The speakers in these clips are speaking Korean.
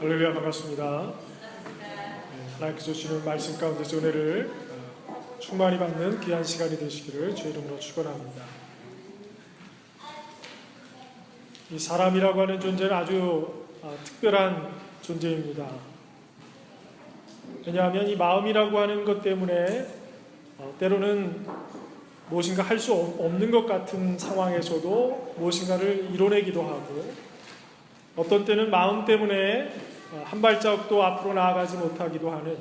할렐루야, 반갑습니다. 하나님께서 주시는 말씀 가운데서 은혜를 충만히 받는 귀한 시간이 되시기를 주의 이름으로 축원합니다. 이 사람이라고 하는 존재는 아주 특별한 존재입니다. 왜냐하면 이 마음이라고 하는 것 때문에 때로는 무엇인가 할 수 없는 것 같은 상황에서도 무엇인가를 이뤄내기도 하고, 어떤 때는 마음 때문에 한 발자국도 앞으로 나아가지 못하기도 하는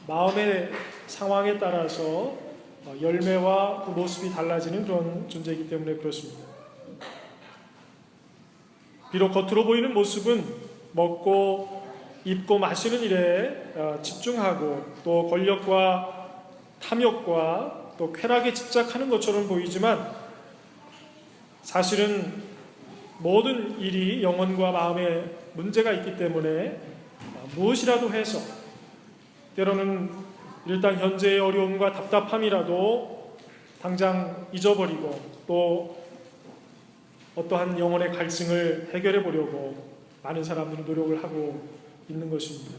마음의 상황에 따라서 열매와 그 모습이 달라지는 그런 존재이기 때문에 그렇습니다. 비록 겉으로 보이는 모습은 먹고 입고 마시는 일에 집중하고 또 권력과 탐욕과 또 쾌락에 집착하는 것처럼 보이지만, 사실은 모든 일이 영혼과 마음에 문제가 있기 때문에 무엇이라도 해서 때로는 일단 현재의 어려움과 답답함이라도 당장 잊어버리고 또 어떠한 영혼의 갈증을 해결해 보려고 많은 사람들이 노력을 하고 있는 것입니다.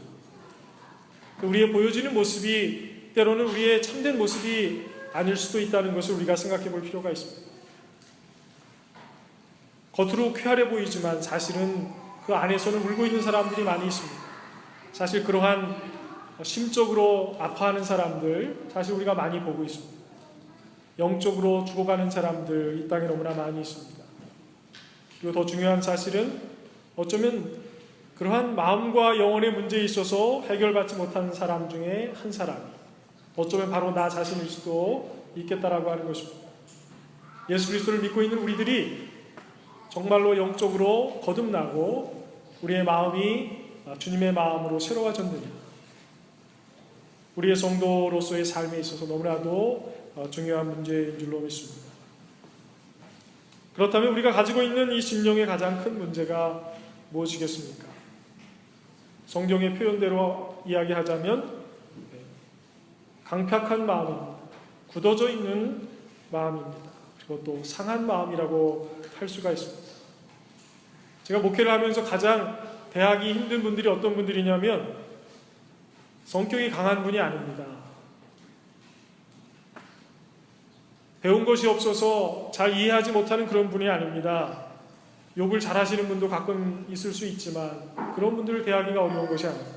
우리의 보여지는 모습이 때로는 우리의 참된 모습이 아닐 수도 있다는 것을 우리가 생각해 볼 필요가 있습니다. 겉으로 쾌활해 보이지만 사실은 그 안에서는 울고 있는 사람들이 많이 있습니다. 사실 그러한 심적으로 아파하는 사람들 사실 우리가 많이 보고 있습니다. 영적으로 죽어가는 사람들 이 땅에 너무나 많이 있습니다. 그리고 더 중요한 사실은 어쩌면 그러한 마음과 영혼의 문제에 있어서 해결받지 못하는 사람 중에 한 사람이 어쩌면 바로 나 자신일 수도 있겠다라고 하는 것입니다. 예수 그리스도를 믿고 있는 우리들이 정말로 영적으로 거듭나고 우리의 마음이 주님의 마음으로 새로워졌느냐, 우리의 성도로서의 삶에 있어서 너무나도 중요한 문제인 줄로 믿습니다. 그렇다면 우리가 가지고 있는 이 심령의 가장 큰 문제가 무엇이겠습니까? 성경의 표현대로 이야기하자면 강팍한 마음입니다. 굳어져 있는 마음입니다. 그리고 또 상한 마음이라고 할 수가 있습니다. 제가 목회를 하면서 가장 대하기 힘든 분들이 어떤 분들이냐면 성격이 강한 분이 아닙니다. 배운 것이 없어서 잘 이해하지 못하는 그런 분이 아닙니다. 욕을 잘하시는 분도 가끔 있을 수 있지만 그런 분들을 대하기가 어려운 것이 아닙니다.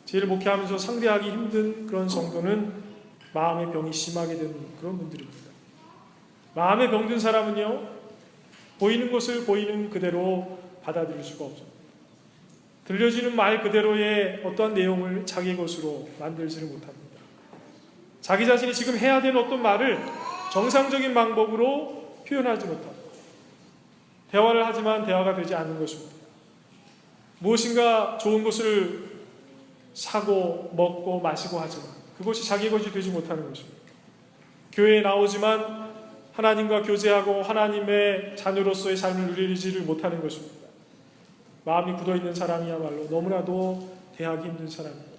제일 목회하면서 상대하기 힘든 그런 성도는 마음의 병이 심하게 된 그런 분들입니다. 마음에 병든 사람은요, 보이는 것을 보이는 그대로 받아들일 수가 없습니다. 들려지는 말 그대로의 어떠한 내용을 자기 것으로 만들지를 못합니다. 자기 자신이 지금 해야 되는 어떤 말을 정상적인 방법으로 표현하지 못합니다. 대화를 하지만 대화가 되지 않는 것입니다. 무엇인가 좋은 것을 사고 먹고 마시고 하지만 그것이 자기 것이 되지 못하는 것입니다. 교회에 나오지만 하나님과 교제하고 하나님의 자녀로서의 삶을 누리지를 못하는 것입니다. 마음이 굳어있는 사람이야말로 너무나도 대하기 힘든 사람입니다.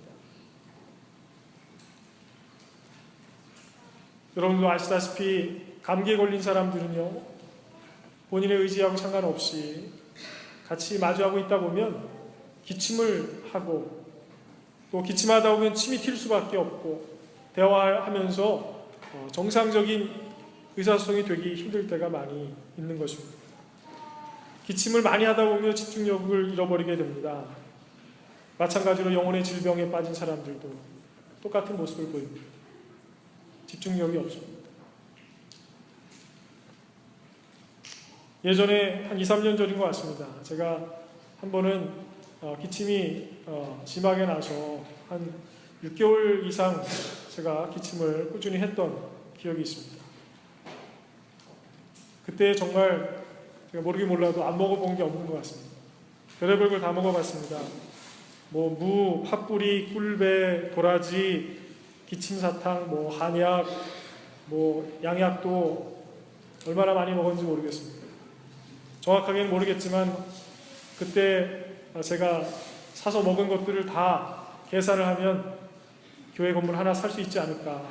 여러분도 아시다시피 감기에 걸린 사람들은요, 본인의 의지하고 상관없이 같이 마주하고 있다 보면 기침을 하고 또 기침하다 보면 침이 튈 수밖에 없고 대화하면서 정상적인 의사소통이 되기 힘들 때가 많이 있는 것입니다. 기침을 많이 하다 보면 집중력을 잃어버리게 됩니다. 마찬가지로 영혼의 질병에 빠진 사람들도 똑같은 모습을 보입니다. 집중력이 없습니다. 예전에 한 2, 3년 전인 것 같습니다. 제가 한 번은 기침이 심하게 나서 한 6개월 이상 제가 기침을 꾸준히 했던 기억이 있습니다. 그때 정말 제가 모르긴 몰라도 안 먹어본 게 없는 것 같습니다. 별의별 걸 다 먹어봤습니다. 무, 팥뿌리, 꿀배, 도라지, 기침사탕, 한약, 양약도 얼마나 많이 먹었는지 모르겠습니다. 정확하게는 모르겠지만 그때 제가 사서 먹은 것들을 다 계산을 하면 교회 건물 하나 살 수 있지 않을까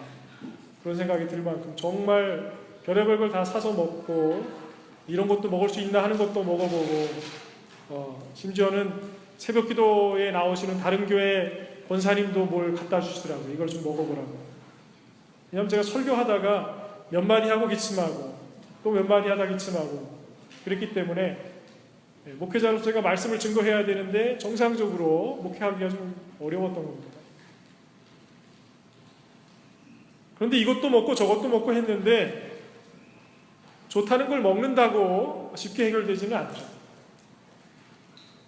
그런 생각이 들 만큼 정말 별의별 걸 다 사서 먹고 이런 것도 먹을 수 있나 하는 것도 먹어보고 심지어는 새벽 기도에 나오시는 다른 교회 권사님도 뭘 갖다 주시더라고요. 이걸 좀 먹어보라고. 왜냐하면 제가 설교하다가 몇 마디 하고 기침하고 또 몇 마디 하다 기침하고 그랬기 때문에 목회자로서 제가 말씀을 증거해야 되는데 정상적으로 목회하기가 좀 어려웠던 겁니다. 그런데 이것도 먹고 저것도 먹고 했는데 좋다는 걸 먹는다고 쉽게 해결되지는 않죠.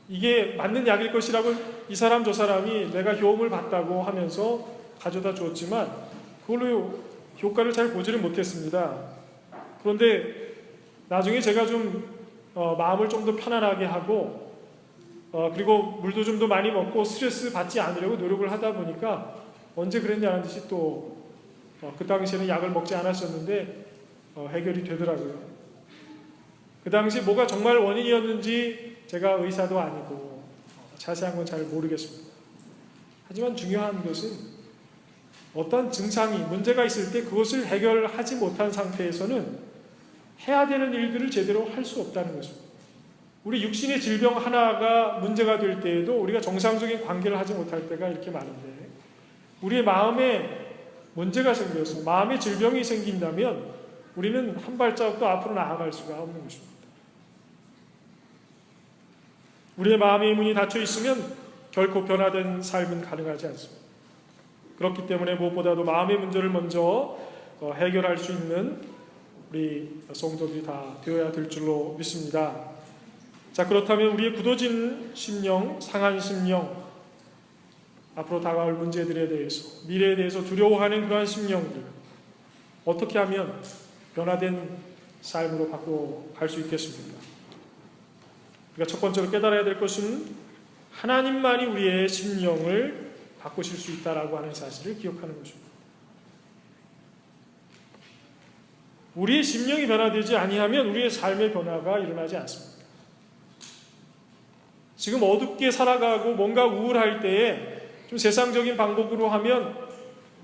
이게 맞는 약일 것이라고 이 사람 저 사람이 내가 효험을 봤다고 하면서 가져다 주었지만 그걸로 효과를 잘 보지를 못했습니다. 그런데 나중에 제가 좀 마음을 좀 더 편안하게 하고 그리고 물도 좀 더 많이 먹고 스트레스 받지 않으려고 노력을 하다 보니까 언제 그랬냐는 듯이 또 그 당시에는 약을 먹지 않았었는데 해결이 되더라고요. 그 당시 뭐가 정말 원인이었는지 제가 의사도 아니고 자세한 건 잘 모르겠습니다. 하지만 중요한 것은 어떤 증상이 문제가 있을 때 그것을 해결하지 못한 상태에서는 해야 되는 일들을 제대로 할 수 없다는 것입니다. 우리 육신의 질병 하나가 문제가 될 때에도 우리가 정상적인 관계를 하지 못할 때가 이렇게 많은데 우리의 마음에 문제가 생겨서 마음의 질병이 생긴다면 우리는 한 발자국도 앞으로 나아갈 수가 없는 것입니다. 우리의 마음의 문이 닫혀 있으면 결코 변화된 삶은 가능하지 않습니다. 그렇기 때문에 무엇보다도 마음의 문제를 먼저 해결할 수 있는 우리 성도들이 다 되어야 될 줄로 믿습니다. 자, 그렇다면 우리의 굳어진 심령, 상한 심령, 앞으로 다가올 문제들에 대해서, 미래에 대해서 두려워하는 그러한 심령들 어떻게 하면 변화된 삶으로 바꿔갈 수 있겠습니까? 우리가 첫 번째로 깨달아야 될 것은 하나님만이 우리의 심령을 바꾸실 수 있다라고 하는 사실을 기억하는 것입니다. 우리의 심령이 변화되지 아니하면 우리의 삶의 변화가 일어나지 않습니다. 지금 어둡게 살아가고 뭔가 우울할 때에 좀 세상적인 방법으로 하면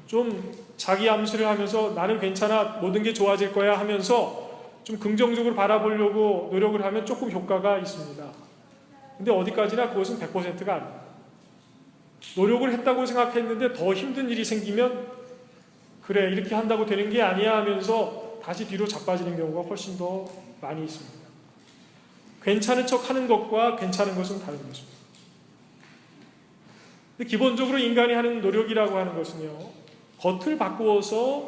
좀 자기 암시를 하면서 나는 괜찮아, 모든 게 좋아질 거야 하면서 좀 긍정적으로 바라보려고 노력을 하면 조금 효과가 있습니다. 근데 어디까지나 그것은 100%가 아닙니다. 노력을 했다고 생각했는데 더 힘든 일이 생기면 그래, 이렇게 한다고 되는 게 아니야 하면서 다시 뒤로 자빠지는 경우가 훨씬 더 많이 있습니다. 괜찮은 척 하는 것과 괜찮은 것은 다른 것입니다. 근데 기본적으로 인간이 하는 노력이라고 하는 것은요, 겉을 바꾸어서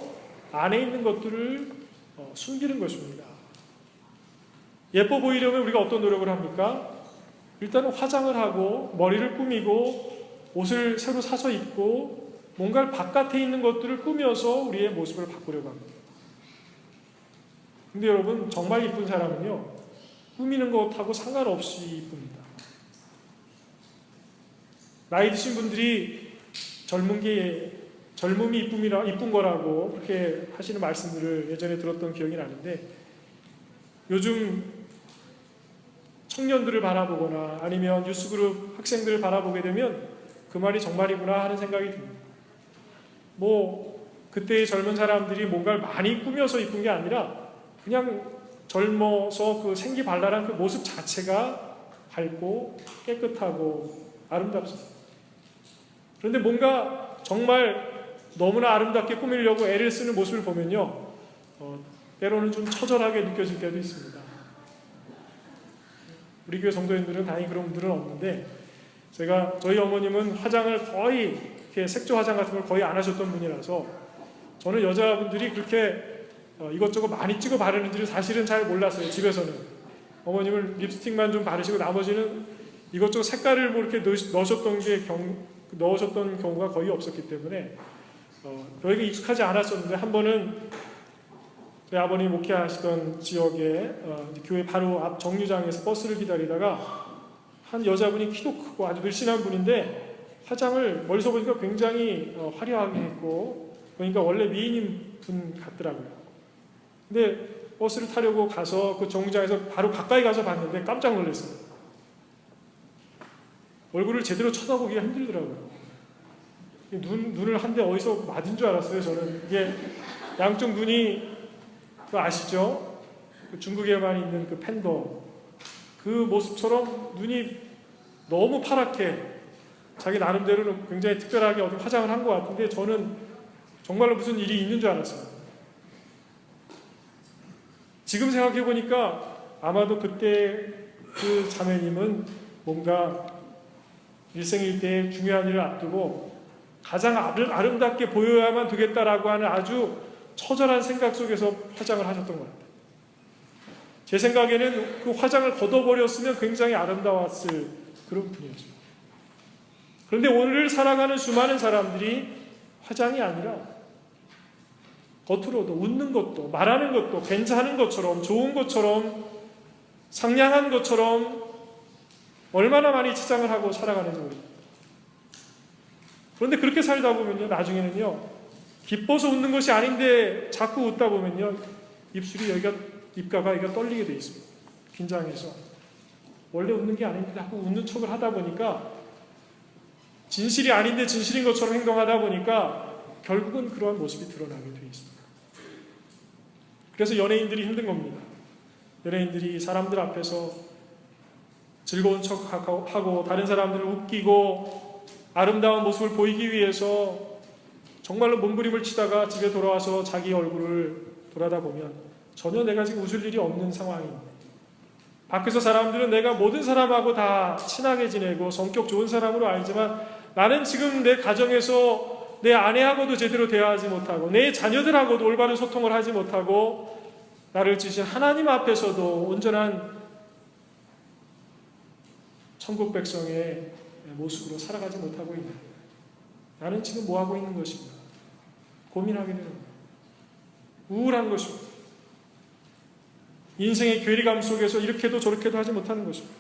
안에 있는 것들을 숨기는 것입니다. 예뻐 보이려면 우리가 어떤 노력을 합니까? 일단은 화장을 하고 머리를 꾸미고 옷을 새로 사서 입고 뭔가 바깥에 있는 것들을 꾸며서 우리의 모습을 바꾸려고 합니다. 근데 여러분, 정말 이쁜 사람은요, 꾸미는 것하고 상관없이 이쁩니다. 나이 드신 분들이 젊음이 이쁜 거라고 그렇게 하시는 말씀들을 예전에 들었던 기억이 나는데 요즘 청년들을 바라보거나 아니면 뉴스그룹 학생들을 바라보게 되면 그 말이 정말이구나 하는 생각이 듭니다. 그때의 젊은 사람들이 뭔가를 많이 꾸며서 이쁜 게 아니라 그냥 젊어서 그 생기발랄한 그 모습 자체가 밝고 깨끗하고 아름답습니다. 그런데 뭔가 정말 너무나 아름답게 꾸미려고 애를 쓰는 모습을 보면요, 때로는 좀 처절하게 느껴질 때도 있습니다. 우리 교회 성도님들은 다행히 그런 분들은 없는데 저희 어머님은 화장을 거의 이렇게 색조 화장 같은 걸 거의 안 하셨던 분이라서 저는 여자분들이 그렇게 이것저것 많이 찍어 바르는지를 사실은 잘 몰랐어요. 집에서는 어머님은 립스틱만 좀 바르시고 나머지는 이것저것 색깔을 이렇게 넣으셨던 경우가 거의 없었기 때문에 저에게 익숙하지 않았었는데 한 번은 저희 아버님이 목회하시던 지역에 교회 바로 앞 정류장에서 버스를 기다리다가 한 여자분이 키도 크고 아주 늘씬한 분인데 화장을 멀리서 보니까 굉장히 화려하게 했고 그러니까 원래 미인인 분 같더라고요. 근데 버스를 타려고 가서 그 정류장에서 바로 가까이 가서 봤는데 깜짝 놀랐어요. 얼굴을 제대로 쳐다보기가 힘들더라고요. 눈을 한 대 어디서 맞은 줄 알았어요. 저는 이게 양쪽 눈이 그거 아시죠? 그 중국에만 있는 그 팬더 그 모습처럼 눈이 너무 파랗게 자기 나름대로는 굉장히 특별하게 어디 화장을 한 것 같은데 저는 정말로 무슨 일이 있는 줄 알았어요. 지금 생각해 보니까 아마도 그때 그 자매님은 뭔가 일생일대의 중요한 일을 앞두고 가장 아름답게 보여야만 되겠다라고 하는 아주 처절한 생각 속에서 화장을 하셨던 것 같아요. 제 생각에는 그 화장을 걷어버렸으면 굉장히 아름다웠을 그런 분이었어요. 그런데 오늘 살아가는 수많은 사람들이 화장이 아니라 겉으로도 웃는 것도 말하는 것도 괜찮은 것처럼 좋은 것처럼 상냥한 것처럼 얼마나 많이 치장을 하고 살아가는지 모릅니다. 그런데 그렇게 살다 보면요, 나중에는요, 기뻐서 웃는 것이 아닌데 자꾸 웃다 보면요, 입가가 여기가 떨리게 돼 있습니다. 긴장해서. 원래 웃는 게 아닌데 자꾸 웃는 척을 하다 보니까 진실이 아닌데 진실인 것처럼 행동하다 보니까 결국은 그러한 모습이 드러나게 돼 있습니다. 그래서 연예인들이 힘든 겁니다. 연예인들이 사람들 앞에서 즐거운 척하고 다른 사람들을 웃기고 아름다운 모습을 보이기 위해서 정말로 몸부림을 치다가 집에 돌아와서 자기 얼굴을 돌아다 보면 전혀 내가 지금 웃을 일이 없는 상황입니다. 밖에서 사람들은 내가 모든 사람하고 다 친하게 지내고 성격 좋은 사람으로 알지만 나는 지금 내 가정에서 내 아내하고도 제대로 대화하지 못하고 내 자녀들하고도 올바른 소통을 하지 못하고 나를 지으신 하나님 앞에서도 온전한 천국 백성의 모습으로 살아가지 못하고 있는, 나는 지금 뭐하고 있는 것인가 고민하게 되는 거예요. 우울한 것입니다. 인생의 괴리감 속에서 이렇게도 저렇게도 하지 못하는 것입니다.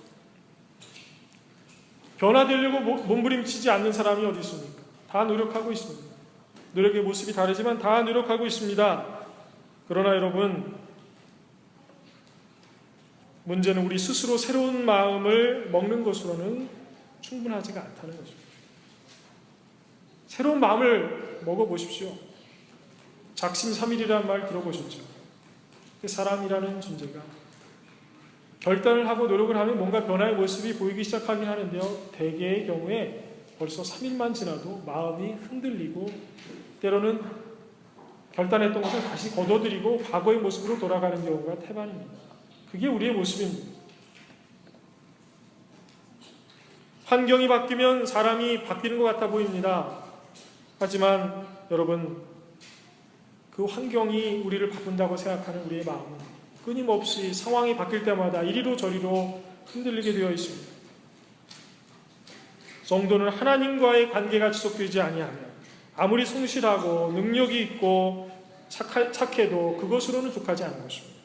변화되려고 몸부림치지 않는 사람이 어디 있습니까? 다 노력하고 있습니다. 노력의 모습이 다르지만 다 노력하고 있습니다. 그러나 여러분, 문제는 우리 스스로 새로운 마음을 먹는 것으로는 충분하지가 않다는 것입니다. 새로운 마음을 먹어보십시오. 작심삼일이라는 말 들어보셨죠? 사람이라는 존재가 결단을 하고 노력을 하면 뭔가 변화의 모습이 보이기 시작하긴 하는데요, 대개의 경우에 벌써 3일만 지나도 마음이 흔들리고 때로는 결단했던 것을 다시 걷어들이고 과거의 모습으로 돌아가는 경우가 태반입니다. 그게 우리의 모습입니다. 환경이 바뀌면 사람이 바뀌는 것 같아 보입니다. 하지만 여러분, 그 환경이 우리를 바꾼다고 생각하는 우리의 마음은 끊임없이 상황이 바뀔 때마다 이리로 저리로 흔들리게 되어 있습니다. 성도는 하나님과의 관계가 지속되지 아니하면 아무리 성실하고 능력이 있고 착해도 그것으로는 족하지 않은 것입니다.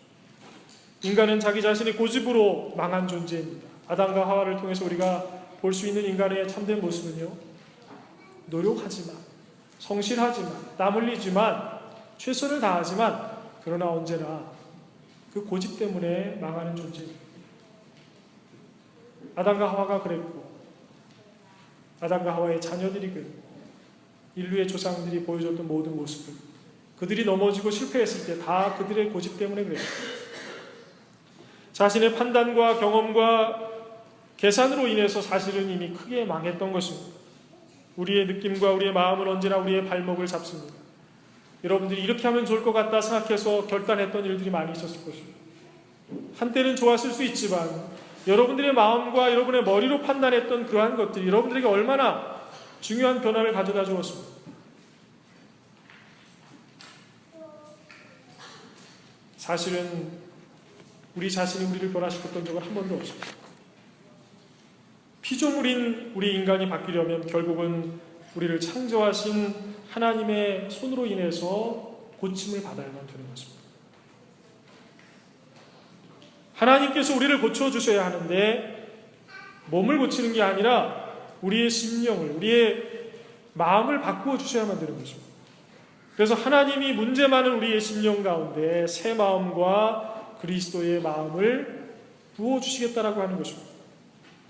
인간은 자기 자신의 고집으로 망한 존재입니다. 아담과 하와를 통해서 우리가 볼 수 있는 인간의 참된 모습은요, 노력하지만, 성실하지만, 땀 흘리지만, 최선을 다하지만, 그러나 언제나 그 고집 때문에 망하는 존재입니다. 아담과 하와가 그랬고, 아담과 하와의 자녀들이 그랬고, 인류의 조상들이 보여줬던 모든 모습을, 그들이 넘어지고 실패했을 때 다 그들의 고집 때문에 그랬습니다. 자신의 판단과 경험과 계산으로 인해서 사실은 이미 크게 망했던 것입니다. 우리의 느낌과 우리의 마음은 언제나 우리의 발목을 잡습니다. 여러분들이 이렇게 하면 좋을 것 같다 생각해서 결단했던 일들이 많이 있었을 것입니다. 한때는 좋았을 수 있지만 여러분들의 마음과 여러분의 머리로 판단했던 그러한 것들이 여러분들에게 얼마나 중요한 변화를 가져다 주었습니다. 사실은 우리 자신이 우리를 변화시켰던 적은 한 번도 없습니다. 피조물인 우리 인간이 바뀌려면 결국은 우리를 창조하신 하나님의 손으로 인해서 고침을 받아야만 되는 것입니다. 하나님께서 우리를 고쳐주셔야 하는데 몸을 고치는 게 아니라 우리의 심령을, 우리의 마음을 바꾸어 주셔야만 되는 것입니다. 그래서 하나님이 문제 많은 우리의 심령 가운데 새 마음과 그리스도의 마음을 부어주시겠다라고 하는 것입니다.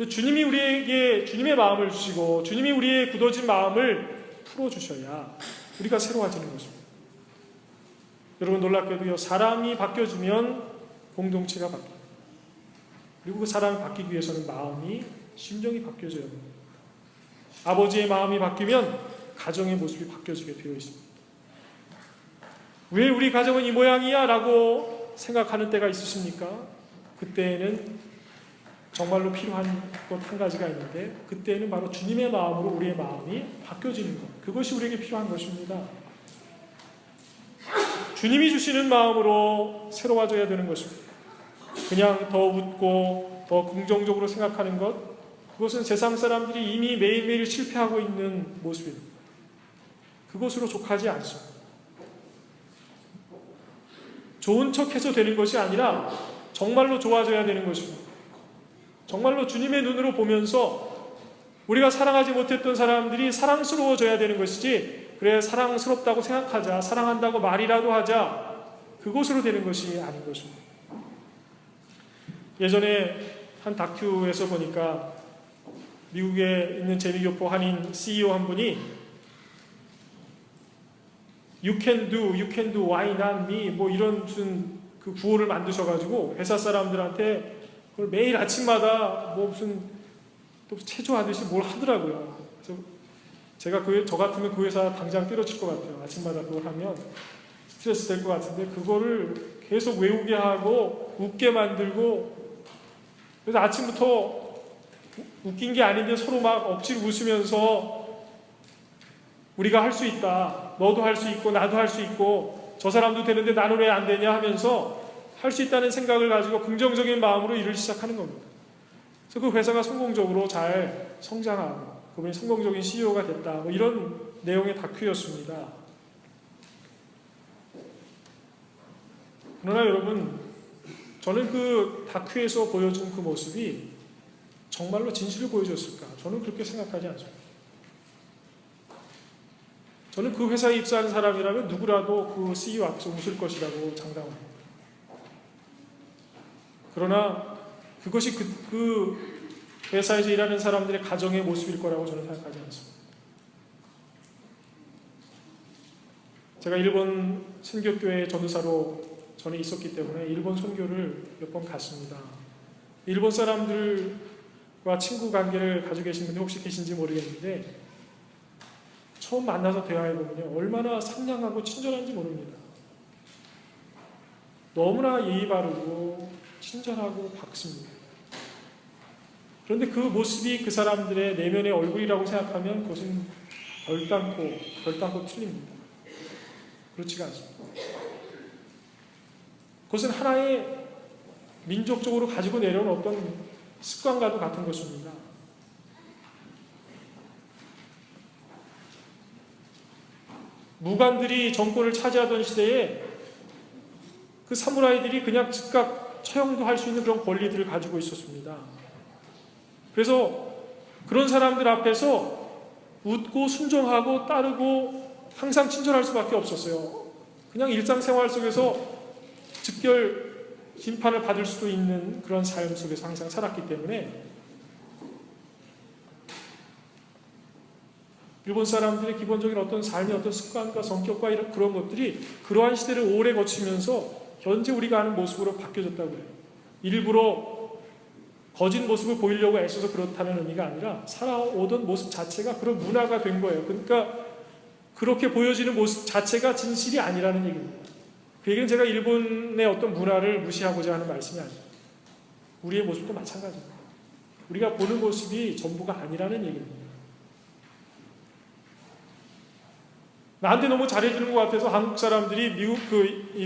주님이 우리에게 주님의 마음을 주시고 주님이 우리의 굳어진 마음을 풀어주셔야 우리가 새로워지는 것입니다. 여러분, 놀랍게도요, 사람이 바뀌어주면 공동체가 바뀝니다. 그리고 그 사람이 바뀌기 위해서는 마음이 심정이 바뀌어져야 합니다. 아버지의 마음이 바뀌면 가정의 모습이 바뀌어지게 되어 있습니다. 왜 우리 가정은 이 모양이야? 라고 생각하는 때가 있으십니까? 그때에는 정말로 필요한 것 한 가지가 있는데, 그때는 바로 주님의 마음으로 우리의 마음이 바뀌어지는 것, 그것이 우리에게 필요한 것입니다. 주님이 주시는 마음으로 새로워져야 되는 것입니다. 그냥 더 웃고 더 긍정적으로 생각하는 것, 그것은 세상 사람들이 이미 매일매일 실패하고 있는 모습입니다. 그것으로 족하지 않습니다. 좋은 척해서 되는 것이 아니라 정말로 좋아져야 되는 것입니다. 정말로 주님의 눈으로 보면서 우리가 사랑하지 못했던 사람들이 사랑스러워져야 되는 것이지, 그래 사랑스럽다고 생각하자, 사랑한다고 말이라도 하자, 그것으로 되는 것이 아닌 것입니다. 예전에 한 다큐에서 보니까 미국에 있는 제미교포 한인 CEO 한 분이 You can do, why not me? 뭐 이런 무슨 그 구호를 만드셔가지고 회사 사람들한테 그걸 매일 아침마다 뭐 무슨 또 체조하듯이 뭘 하더라고요. 그래서 제가 저 같으면 그 회사 당장 때려칠 것 같아요. 아침마다 그걸 하면 스트레스 될 것 같은데, 그거를 계속 외우게 하고 웃게 만들고, 그래서 아침부터 웃긴 게 아닌데 서로 막 억지로 웃으면서 우리가 할 수 있다, 너도 할 수 있고 나도 할 수 있고 저 사람도 되는데 나는 왜 안 되냐 하면서 할 수 있다는 생각을 가지고 긍정적인 마음으로 일을 시작하는 겁니다. 그래서 그 회사가 성공적으로 잘 성장하고 그분이 성공적인 CEO가 됐다, 뭐 이런 내용의 다큐였습니다. 그러나 여러분, 저는 그 다큐에서 보여준 그 모습이 정말로 진실을 보여줬을까? 저는 그렇게 생각하지 않습니다. 저는 그 회사에 입사하는 사람이라면 누구라도 그 CEO 앞에서 웃을 것이라고 장담합니다. 그러나 그것이 그 회사에서 일하는 사람들의 가정의 모습일 거라고 저는 생각하지 않습니다. 제가 일본 선교교회 전도사로 전에 있었기 때문에 일본 선교를 몇 번 갔습니다. 일본 사람들과 친구 관계를 가지고 계신 분이 혹시 계신지 모르겠는데, 처음 만나서 대화해보면요, 얼마나 상냥하고 친절한지 모릅니다. 너무나 예의 바르고 친절하고 밝습니다. 그런데 그 모습이 그 사람들의 내면의 얼굴이라고 생각하면 그것은 별단코 틀립니다. 그렇지가 않습니다. 그것은 하나의 민족적으로 가지고 내려온 어떤 습관과도 같은 것입니다. 무관들이 정권을 차지하던 시대에 그 사무라이들이 그냥 즉각 처형도 할 수 있는 그런 권리들을 가지고 있었습니다. 그래서 그런 사람들 앞에서 웃고 순종하고 따르고 항상 친절할 수밖에 없었어요. 그냥 일상생활 속에서 즉결 심판을 받을 수도 있는 그런 삶 속에서 항상 살았기 때문에 일본 사람들의 기본적인 어떤 삶의 어떤 습관과 성격과 이런 그런 것들이 그러한 시대를 오래 거치면서 현재 우리가 아는 모습으로 바뀌어졌다고 해요. 일부러 거짓 모습을 보이려고 애써서 그렇다는 의미가 아니라 살아오던 모습 자체가 그런 문화가 된 거예요. 그러니까 그렇게 보여지는 모습 자체가 진실이 아니라는 얘기입니다. 그 얘기는 제가 일본의 어떤 문화를 무시하고자 하는 말씀이 아니에요. 우리의 모습도 마찬가지입니다. 우리가 보는 모습이 전부가 아니라는 얘기입니다. 나한테 너무 잘해주는 것 같아서 한국 사람들이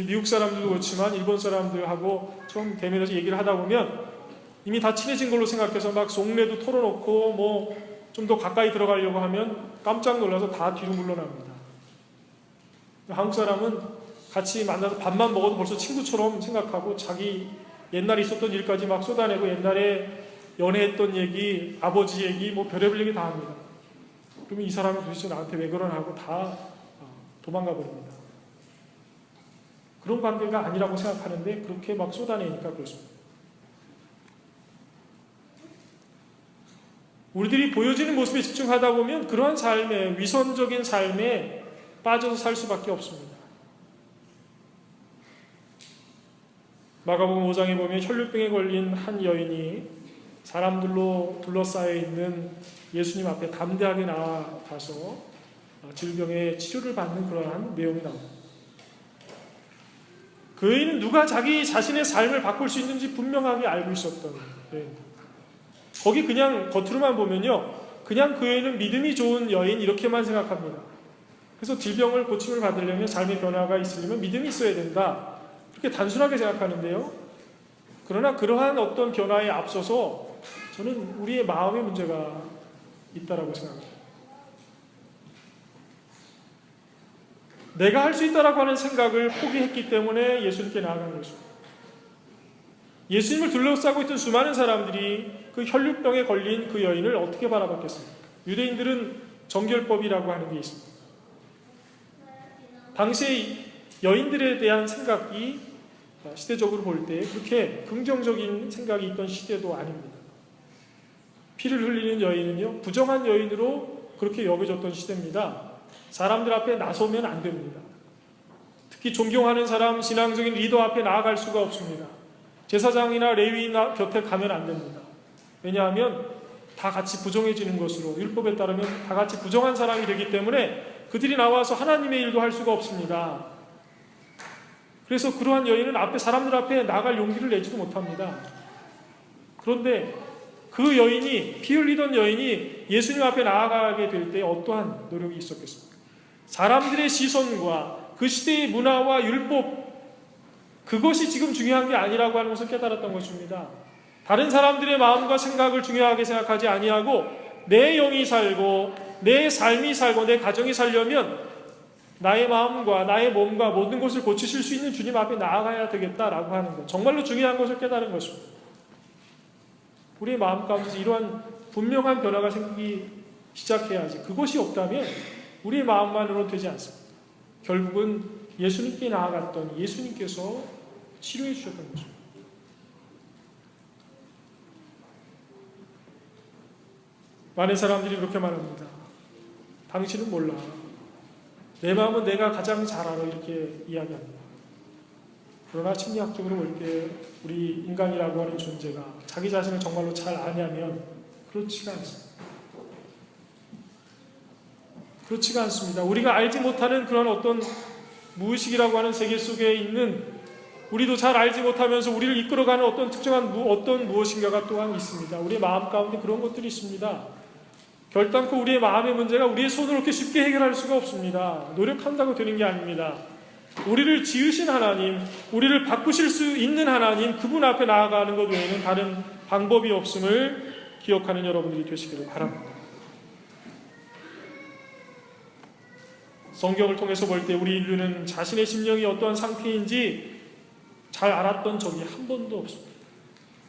미국 사람들도 그렇지만 일본 사람들하고 좀 대면해서 얘기를 하다 보면 이미 다 친해진 걸로 생각해서 막 속내도 털어놓고 뭐 좀 더 가까이 들어가려고 하면 깜짝 놀라서 다 뒤로 물러납니다. 한국 사람은 같이 만나서 밥만 먹어도 벌써 친구처럼 생각하고 자기 옛날에 있었던 일까지 막 쏟아내고 옛날에 연애했던 얘기, 아버지 얘기, 뭐 별의별 얘기 다 합니다. 그러면 이 사람은 도대체 나한테 왜 그러나 하고 다 도망가 버립니다. 그런 관계가 아니라고 생각하는데 그렇게 막 쏟아내니까 그렇습니다. 우리들이 보여지는 모습에 집중하다 보면 그러한 삶에, 위선적인 삶에 빠져서 살 수밖에 없습니다. 마가복음 5장에 보면 혈류병에 걸린 한 여인이 사람들로 둘러싸여 있는 예수님 앞에 담대하게 나아가서 질병의 치료를 받는 그러한 내용이 나옵니다. 그 여인은 누가 자기 자신의 삶을 바꿀 수 있는지 분명하게 알고 있었던 여인입니다. 거기 그냥 겉으로만 보면요, 그냥 그 여인은 믿음이 좋은 여인 이렇게만 생각합니다. 그래서 질병을 고침을 받으려면, 삶의 변화가 있으려면 믿음이 있어야 된다, 그렇게 단순하게 생각하는데요. 그러나 그러한 어떤 변화에 앞서서 저는 우리의 마음의 문제가 있다라고 생각합니다. 내가 할 수 있다라고 하는 생각을 포기했기 때문에 예수님께 나아간 것입니다. 예수님을 둘러싸고 있던 수많은 사람들이 그 혈류병에 걸린 그 여인을 어떻게 바라봤겠습니까? 유대인들은 정결법이라고 하는 게 있습니다. 당시의 여인들에 대한 생각이 시대적으로 볼 때 그렇게 긍정적인 생각이 있던 시대도 아닙니다. 피를 흘리는 여인은요, 부정한 여인으로 그렇게 여겨졌던 시대입니다. 사람들 앞에 나서면 안 됩니다. 특히 존경하는 사람, 신앙적인 리더 앞에 나아갈 수가 없습니다. 제사장이나 레위인 곁에 가면 안 됩니다. 왜냐하면 다 같이 부정해지는 것으로, 율법에 따르면 다 같이 부정한 사람이 되기 때문에 그들이 나와서 하나님의 일도 할 수가 없습니다. 그래서 그러한 여인은 사람들 앞에 나갈 용기를 내지도 못합니다. 그런데 그 여인이, 피 흘리던 여인이 예수님 앞에 나아가게 될 때 어떠한 노력이 있었겠습니까? 사람들의 시선과 그 시대의 문화와 율법, 그것이 지금 중요한 게 아니라고 하는 것을 깨달았던 것입니다. 다른 사람들의 마음과 생각을 중요하게 생각하지 아니하고 내 영이 살고 내 삶이 살고 내 가정이 살려면 나의 마음과 나의 몸과 모든 것을 고치실 수 있는 주님 앞에 나아가야 되겠다라고 하는 것, 정말로 중요한 것을 깨달은 것입니다. 우리의 마음 가운데서 이러한 분명한 변화가 생기기 시작해야지, 그것이 없다면 우리의 마음만으로는 되지 않습니다. 결국은 예수님께 나아갔던 예수님께서 치료해 주셨던 것입니다. 많은 사람들이 그렇게 말합니다. 당신은 몰라. 내 마음은 내가 가장 잘 알아. 이렇게 이야기합니다. 그러나 심리학적으로 볼 때 우리 인간이라고 하는 존재가 자기 자신을 정말로 잘 아냐면 그렇지가 않습니다. 그렇지가 않습니다. 우리가 알지 못하는 그런 어떤 무의식이라고 하는 세계 속에 있는, 우리도 잘 알지 못하면서 우리를 이끌어가는 어떤 특정한 어떤 무엇인가가 또한 있습니다. 우리의 마음 가운데 그런 것들이 있습니다. 결단코 우리의 마음의 문제가 우리의 손으로 그렇게 쉽게 해결할 수가 없습니다. 노력한다고 되는 게 아닙니다. 우리를 지으신 하나님, 우리를 바꾸실 수 있는 하나님, 그분 앞에 나아가는 것 외에는 다른 방법이 없음을 기억하는 여러분들이 되시기를 바랍니다. 성경을 통해서 볼 때 우리 인류는 자신의 심령이 어떠한 상태인지 잘 알았던 적이 한 번도 없습니다.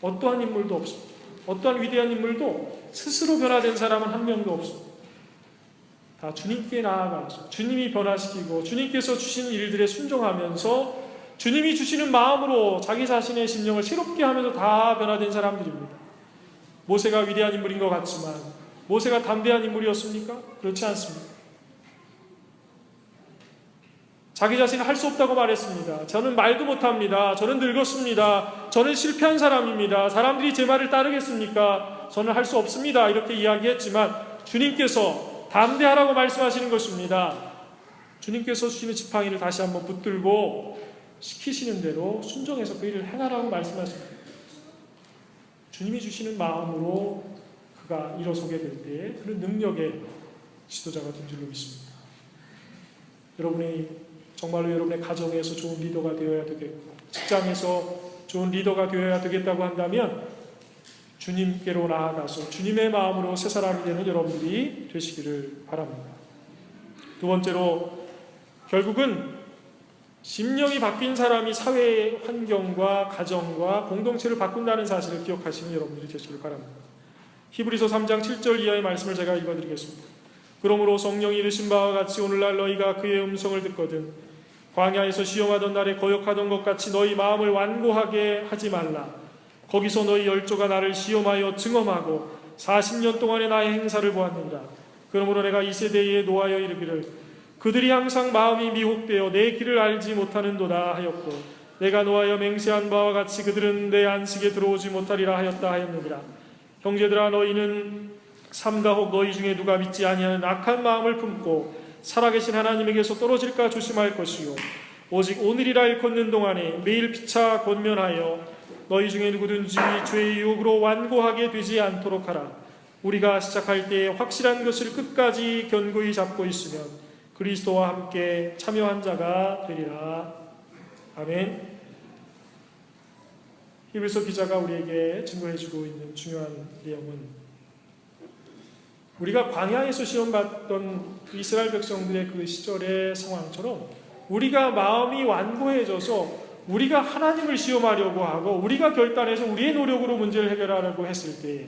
어떠한 인물도 없습니다. 어떠한 위대한 인물도 스스로 변화된 사람은 한 명도 없습니다. 다 주님께 나아가서 주님이 변화시키고 주님께서 주시는 일들에 순종하면서 주님이 주시는 마음으로 자기 자신의 심령을 새롭게 하면서 다 변화된 사람들입니다. 모세가 위대한 인물인 것 같지만 모세가 담대한 인물이었습니까? 그렇지 않습니다. 자기 자신이 할 수 없다고 말했습니다. 저는 말도 못합니다. 저는 늙었습니다. 저는 실패한 사람입니다. 사람들이 제 말을 따르겠습니까? 저는 할 수 없습니다. 이렇게 이야기했지만 주님께서 담대하라고 말씀하시는 것입니다. 주님께서 주시는 지팡이를 다시 한번 붙들고 시키시는 대로 순종해서 그 일을 행하라고 말씀하십니다. 주님이 주시는 마음으로 그가 일어서게 될 때 그런 능력의 지도자가 된 줄로 믿습니다. 정말로 여러분의 가정에서 좋은 리더가 되어야 되겠고 직장에서 좋은 리더가 되어야 되겠다고 한다면 주님께로 나아가서 주님의 마음으로 새 사람이 되는 여러분들이 되시기를 바랍니다. 두 번째로, 결국은 심령이 바뀐 사람이 사회의 환경과 가정과 공동체를 바꾼다는 사실을 기억하시는 여러분들이 되시길 바랍니다. 히브리서 3장 7절 이하의 말씀을 제가 읽어드리겠습니다. 그러므로 성령이 이르신 바와 같이 오늘날 너희가 그의 음성을 듣거든 광야에서 시험하던 날에 거역하던 것 같이 너희 마음을 완고하게 하지 말라. 거기서 너희 열조가 나를 시험하여 증험하고 40년 동안의 나의 행사를 보았느니라. 그러므로 내가 이 세대에 노하여 이르기를 그들이 항상 마음이 미혹되어 내 길을 알지 못하는도다 하였고 내가 노하여 맹세한 바와 같이 그들은 내 안식에 들어오지 못하리라 하였다 하였느니라. 형제들아, 너희는 삼가혹 너희 중에 누가 믿지 아니하는 악한 마음을 품고 살아계신 하나님에게서 떨어질까 조심할 것이요, 오직 오늘이라 일컫는 동안에 매일 피차 권면하여 너희 중에 누구든지 죄의 유혹으로 완고하게 되지 않도록 하라. 우리가 시작할 때 확실한 것을 끝까지 견고히 잡고 있으면 그리스도와 함께 참여한 자가 되리라. 아멘. 히브리서 기자가 우리에게 증거해주고 있는 중요한 내용은, 우리가 광야에서 시험받던 이스라엘 백성들의 그 시절의 상황처럼 우리가 마음이 완고해져서 우리가 하나님을 시험하려고 하고 우리가 결단해서 우리의 노력으로 문제를 해결하려고 했을 때,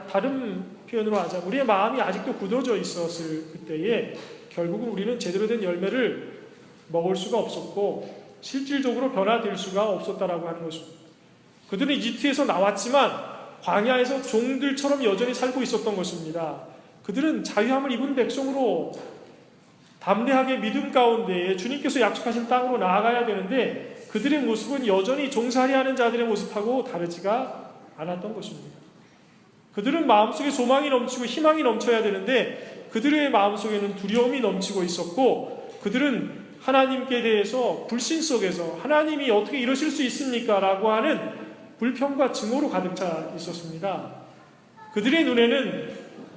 다른 표현으로 하자면 우리의 마음이 아직도 굳어져 있었을 그때에 결국은 우리는 제대로 된 열매를 먹을 수가 없었고 실질적으로 변화될 수가 없었다라고 하는 것입니다. 그들은 이집트에서 나왔지만 광야에서 종들처럼 여전히 살고 있었던 것입니다. 그들은 자유함을 입은 백성으로 담대하게 믿음 가운데 주님께서 약속하신 땅으로 나아가야 되는데, 그들의 모습은 여전히 종살이하는 자들의 모습하고 다르지가 않았던 것입니다. 그들은 마음속에 소망이 넘치고 희망이 넘쳐야 되는데 그들의 마음속에는 두려움이 넘치고 있었고, 그들은 하나님께 대해서 불신 속에서 하나님이 어떻게 이러실 수 있습니까? 라고 하는 불평과 증오로 가득 차 있었습니다. 그들의 눈에는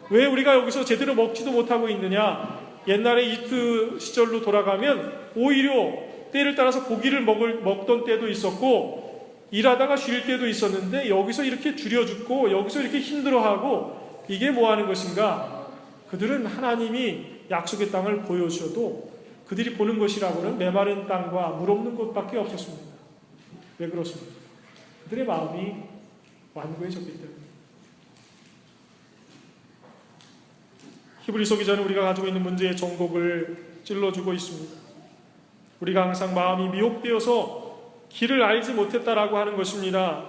왜 우리가 여기서 제대로 먹지도 못하고 있느냐, 옛날에 이집트 시절로 돌아가면 오히려 때를 따라서 고기를 먹던 때도 있었고 일하다가 쉴 때도 있었는데 여기서 이렇게 줄여 죽고 여기서 이렇게 힘들어하고 이게 뭐 하는 것인가? 그들은 하나님이 약속의 땅을 보여주셔도 그들이 보는 것이라고는 메마른 땅과 물 없는 곳밖에 없었습니다. 왜 그렇습니까? 그들의 마음이 완고해졌기 때문입니다. 히브리서 기자는 우리가 가지고 있는 문제의 정곡을 찔러주고 있습니다. 우리가 항상 마음이 미혹되어서 길을 알지 못했다라고 하는 것입니다.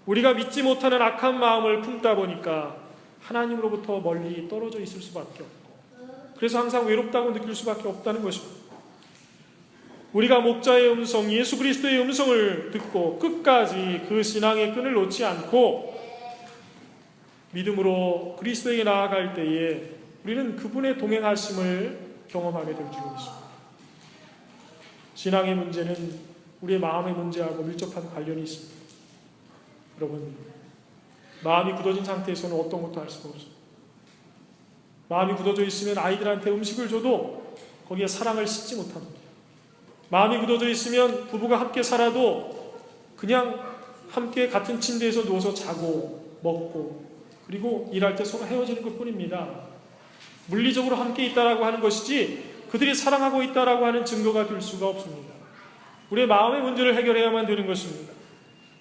우리가 믿지 못하는 악한 마음을 품다 보니까 하나님으로부터 멀리 떨어져 있을 수밖에 없고, 그래서 항상 외롭다고 느낄 수밖에 없다는 것입니다. 우리가 목자의 음성, 예수 그리스도의 음성을 듣고 끝까지 그 신앙의 끈을 놓지 않고 믿음으로 그리스도에게 나아갈 때에 우리는 그분의 동행하심을 경험하게 될 줄로 믿습니다. 신앙의 문제는 우리의 마음의 문제하고 밀접한 관련이 있습니다. 여러분, 마음이 굳어진 상태에서는 어떤 것도 할 수가 없습니다. 마음이 굳어져 있으면 아이들한테 음식을 줘도 거기에 사랑을 싣지 못합니다. 마음이 굳어져 있으면 부부가 함께 살아도 그냥 함께 같은 침대에서 누워서 자고 먹고 그리고 일할 때 서로 헤어지는 것뿐입니다. 물리적으로 함께 있다라고 하는 것이지 그들이 사랑하고 있다라고 하는 증거가 될 수가 없습니다. 우리의 마음의 문제를 해결해야만 되는 것입니다.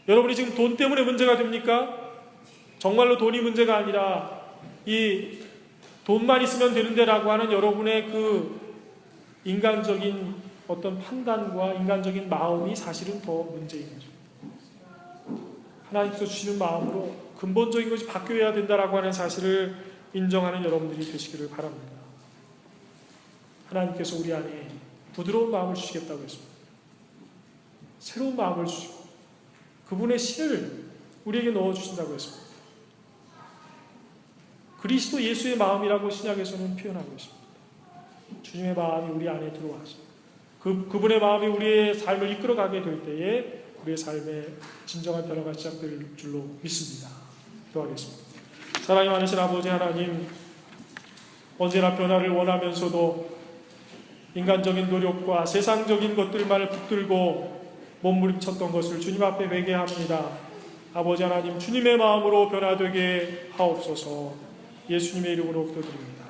여러분이 지금 돈 때문에 문제가 됩니까? 정말로 돈이 문제가 아니라 이 돈만 있으면 되는데 라고 하는 여러분의 그 인간적인 어떤 판단과 인간적인 마음이 사실은 더 문제인 거죠. 하나님께서 주시는 마음으로 근본적인 것이 바뀌어야 된다라고 하는 사실을 인정하는 여러분들이 되시기를 바랍니다. 하나님께서 우리 안에 부드러운 마음을 주시겠다고 했습니다. 새로운 마음을 주시고 그분의 신을 우리에게 넣어주신다고 했습니다. 그리스도 예수의 마음이라고 신약에서는 표현하고 있습니다. 주님의 마음이 우리 안에 들어와서 그분의 마음이 우리의 삶을 이끌어가게 될 때에 우리의 삶에 진정한 변화가 시작될 줄로 믿습니다. 기도하겠습니다. 사랑이 많으신 아버지 하나님, 언제나 변화를 원하면서도 인간적인 노력과 세상적인 것들만을 붙들고 몸부림쳤던 것을 주님 앞에 회개합니다. 아버지 하나님, 주님의 마음으로 변화되게 하옵소서. 예수님의 이름으로 기도드립니다.